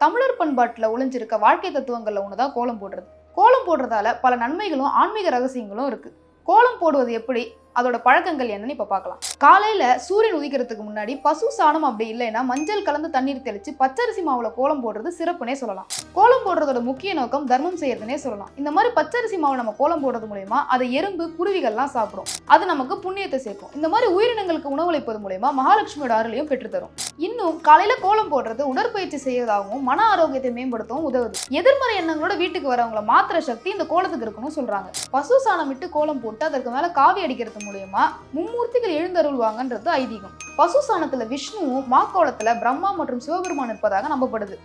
தமிழர் பண்பாட்டுல ஒளிஞ்சிருக்க வாழ்க்கை தத்துவங்கள்ல ஒண்ணுதான் கோலம் போடுறது. கோலம் போடுறதால பல நன்மைகளும் ஆன்மீக ரகசியங்களும் இருக்கு. கோலம் போடுவது எப்படி, அதோட பழக்கங்கள் என்னன்னு இப்ப பார்க்கலாம். காலையில சூரியன் உதிக்கிறதுக்கு முன்னாடி பசு சாணம் அப்படி இல்லைன்னா மஞ்சள் கலந்து தண்ணீர் தெளிச்சு பச்சரிசி மாவுல கோலம் போடுறது சிறப்புனே சொல்லலாம். கோலம் போடுறதோட முக்கிய நோக்கம் தர்மம் செய்யறதுனே சொல்லலாம். இந்த மாதிரி பச்சரிசி மாவு நம்ம கோலம் போடுறது மூலமா அதை எறும்பு குருவிகள்லாம் சாப்பிடும். அது நமக்கு புண்ணியத்தை சேர்க்கும். இந்த மாதிரி உயிரினங்களுக்கு உணவளிப்பது மூலமா மகாலட்சுமியோட அருளையும் பெற்று தரும். இன்னும் காலையில கோலம் போடுறது உடற்பயிற்சி செய்யறதாகவும் மன ஆரோக்கியத்தை மேம்படுத்தவும் உதவுது. எதிர்மறை எண்ணங்களோட வீட்டுக்கு வரவங்களை மாத்திர சக்தி இந்த கோலத்துக்கு இருக்குன்னு சொல்றாங்க. பசு சாணம் விட்டு கோலம் போட்டு அதற்கு மேல காவி அடிக்கிறது மூலமா மும்மூர்த்திகள் எழுந்தருள்வாங்கன்றது ஐதீகம். பசு சாணத்துல விஷ்ணுவும் மாக்கோலத்துல பிரம்மா மற்றும் சிவபெருமான் இருப்பதாக நம்பப்படுது.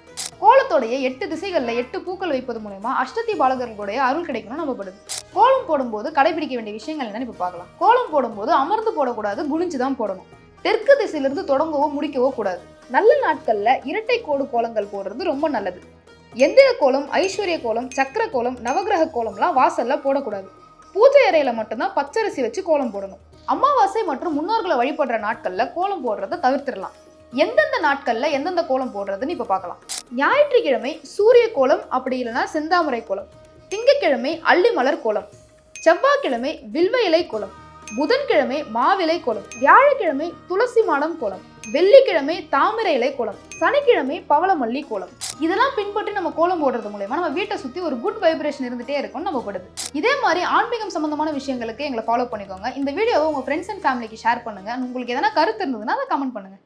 கோலத்தோடைய 8 திசைகள்ல 8 பூக்கள் வைப்பது மூலமா அஷ்டதி பாலகர்களுடைய அருள் கிடைக்கணும்னு நம்பப்படுது. கோலம் போடும்போது கடைபிடிக்க வேண்டிய விஷயங்கள் என்னன்னு இப்ப பார்க்கலாம். கோலம் போடும்போது அமர்ந்து போடக்கூடாது, குனிஞ்சுதான் போடணும். தெற்கு திசையிலிருந்து தொடங்கவோ முடிக்கவோ கூடாது. நல்ல நாட்கள்ல இரட்டை கோடு கோலங்கள் போடுறது ரொம்ப நல்லது. எந்திர கோலம், ஐஸ்வர்ய கோலம், சக்கர கோலம், நவகிரக கோலம்லாம் வாசல்ல போடக்கூடாது. பூஜை அறையில மட்டும்தான் பச்சரிசி வச்சு கோலம் போடணும். அமாவாசை மற்றும் முன்னோர்களை வழிபடுற நாட்கள்ல கோலம் போடுறதை தவிர்த்திடலாம். எந்தெந்த நாட்கள்ல எந்தெந்த கோலம் போடுறதுன்னு இப்ப பார்க்கலாம். ஞாயிற்றுக்கிழமை சூரிய கோலம், அப்படி இல்லைன்னா செந்தாமரை கோலம். திங்கட்கிழமை அள்ளிமலர் கோலம். செவ்வாய்க்கிழமை வில்வ இலை கோலம். புதன்கிழமை மாவிலை கோலம். வியாழக்கிழமை துளசி மாடம் கோலம். வெள்ளிக்கிழமை தாமரை இலை கோலம். சனிக்கிழமை பவளமல்லி கோலம். இதெல்லாம் பின்பற்றி நம்ம கோலம் போடுறது மூலமா நம்ம வீட்டை சுத்தி ஒரு குட் வைப்ரேஷன் இருந்துட்டே இருக்கும்னு நம்பப்படுது. இதே மாதிரி ஆன்மீகம் சம்பந்தமான விஷயங்களுக்கு எங்களை ஃபாலோ பண்ணிக்கோங்க. இந்த வீடியோவை உங்க ஃப்ரெண்ட்ஸ் அண்ட் ஃபேமிலிக்கு ஷேர் பண்ணுங்க. உங்களுக்கு எதனா கருத்து இருந்ததுன்னா அதை கமெண்ட் பண்ணுங்க.